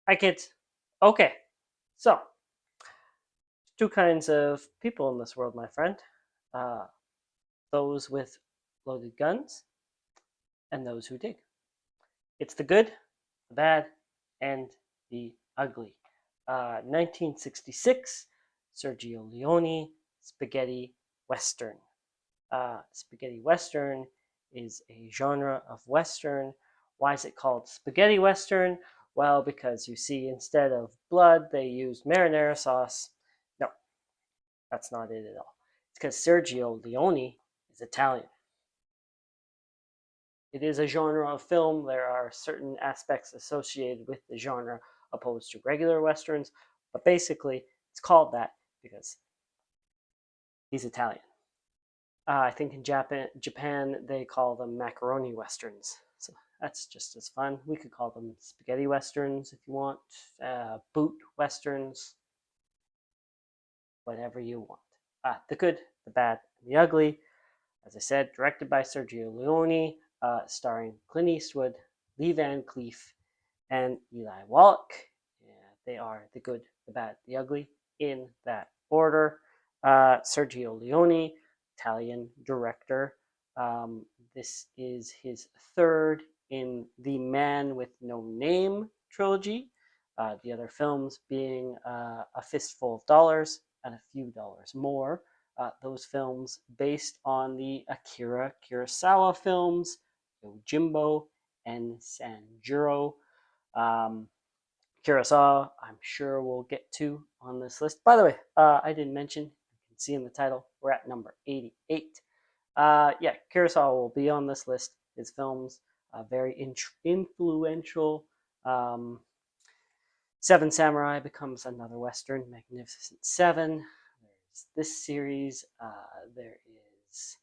Hi, kids. Okay, so two kinds of people in this world, my friend. Uh, those with loaded guns and those who dig. It's the good, the bad, and the ugly. 1966, Sergio Leone, spaghetti western. Spaghetti western is a genre of western. Why is it called spaghetti western? Well, because you see, instead of blood, they used marinara sauce. No, that's not it at all. It's because Sergio Leone is Italian. It is a genre of film. There are certain aspects associated with the genre opposed to regular westerns, but basically, it's called that because he's Italian. I think in Japan they call them macaroni westerns. So that's just as fun. We could call them spaghetti westerns if you want, boot westerns, whatever you want. The good, the bad, and the ugly. As I said, directed by Sergio Leone, starring Clint Eastwood, Lee Van Cleef, and Eli Wallach. Yeah, they are the good, the bad, the ugly in that order. Sergio Leone, Italian director. This is his third in the Man with No Name trilogy. The other films being A Fistful of Dollars and A Few Dollars More. Those films based on the Akira Kurosawa films, Yojimbo and Sanjuro. Um, Kurosawa, I'm sure we'll get to on this list. By the way, I didn't mention, you can see in the title, we're at number 88. Yeah, Kurosawa will be on this list. His films, very influential. Um, Seven Samurai becomes another Western, Magnificent Seven. There's this series. There is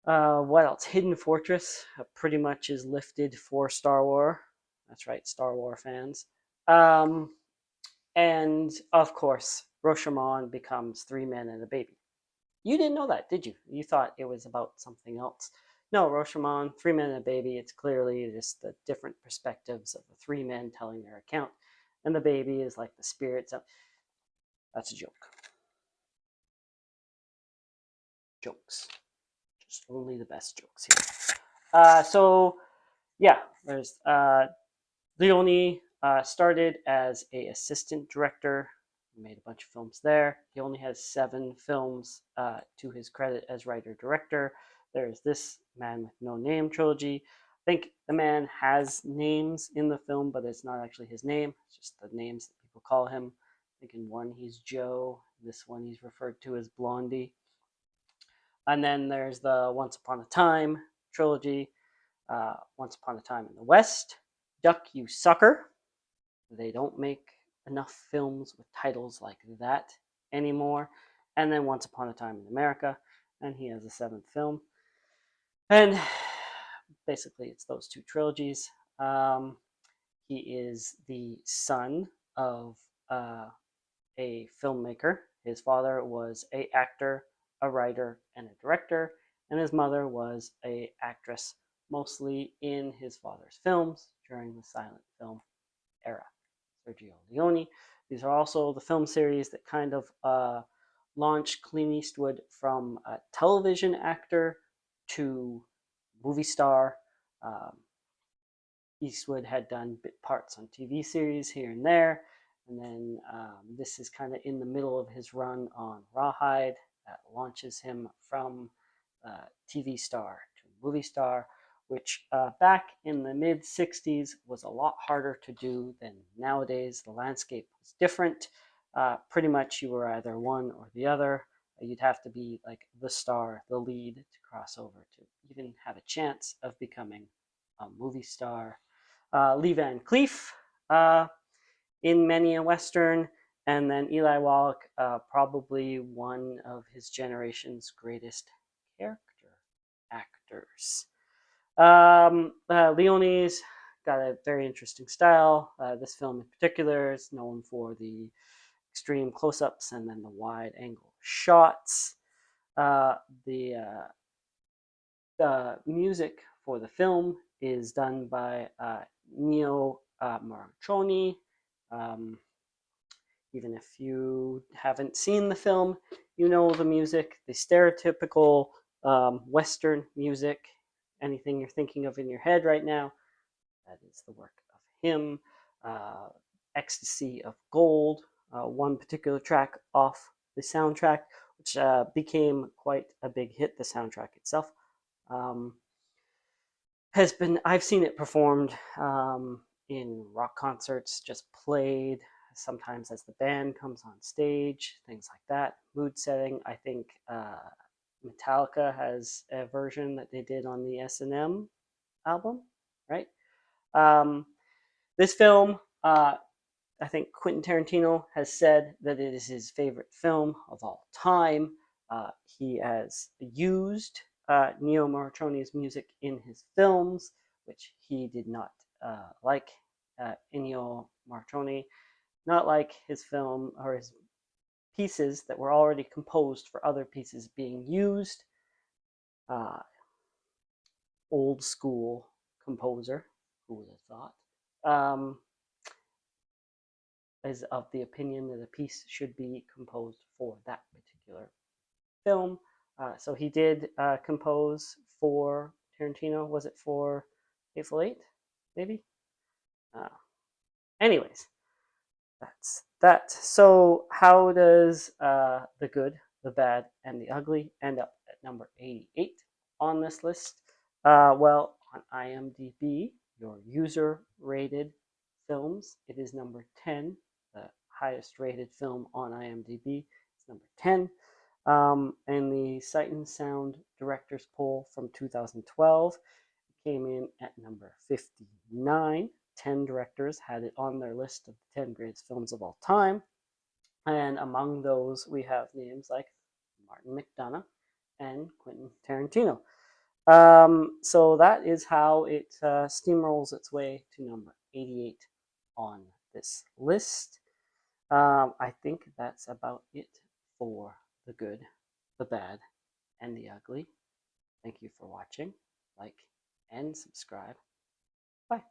what else? Hidden Fortress pretty much is lifted for Star Wars. That's right, Star Wars fans. Um, and of course, Rashomon becomes Three Men and a Baby. You didn't know that, did you? You thought it was about something else. No, Rashomon, Three Men and a Baby, it's clearly just the different perspectives of the three men telling their account. And the baby is like the spirits of. That's a joke. Jokes. Just only the best jokes here. Yeah, there's Leone started as a assistant director, made a bunch of films there. He only has 7 films to his credit as writer director. There's this Man with No Name trilogy. I think the man has names in the film, but it's not actually his name. It's just the names that people call him. I think in one he's Joe. This one he's referred to as Blondie. And then there's the Once Upon a Time trilogy. Once Upon a Time in the West, Duck You Sucker. They don't make enough films with titles like that anymore. And then Once Upon a Time in America, and he has a 7th film. And basically, it's those 2 trilogies. He is the son of a filmmaker. His father was a actor, a writer, and a director, and his mother was a actress, mostly in his father's films during the silent film era. Sergio Leone. These are also the film series that kind of launched Clint Eastwood from a television actor to movie star. Um, Eastwood had done bit parts on TV series here and there, and then this is kind of in the middle of his run on Rawhide that launches him from TV star to movie star, which back in the mid 60s was a lot harder to do than nowadays. The landscape was different. Pretty much you were either one or the other. You'd have to be like the star, the lead to cross over to even have a chance of becoming a movie star. Lee Van Cleef in many a Western, and then Eli Wallach, probably one of his generation's greatest character actors. Leone's got a very interesting style. This film in particular is known for the extreme close-ups and then the wide-angle shots. Uh, the music for the film is done by Neo Morricone, Even if you haven't seen the film, you know the music, the stereotypical Western music, anything you're thinking of in your head right now, that is the work of him. Uh, Ecstasy of Gold, one particular track off the soundtrack, which became quite a big hit, the soundtrack itself. Um, has been I've seen it performed in rock concerts, just played sometimes as the band comes on stage, things like that. Mood setting. I think Metallica has a version that they did on the S&M album, right? Um, this film, I think Quentin Tarantino has said that it is his favorite film of all time. He has used Ennio Morricone's music in his films, which he did not like. Ennio Morricone, not like his film or his pieces that were already composed for other pieces being used. Uh, Old school composer, who would have thought? Is of the opinion that a piece should be composed for that particular film. So he did compose for Tarantino. Was it for Hateful Eight? Maybe. Uh, Anyways, that's that. So how does the good, the bad, and the ugly end up at number 88 on this list? Well, on IMDb, your user-rated films, it is number 10, the highest rated film on IMDb. It's number 10. And the Sight and Sound Directors Poll from 2012 came in at number 59. 10 directors had it on their list of the 10 greatest films of all time. And among those, we have names like Martin McDonagh and Quentin Tarantino. So that is how it steamrolls its way to number 88 on this list. I think that's about it for the good, the bad, and the ugly. Thank you for watching. Like and subscribe. Bye.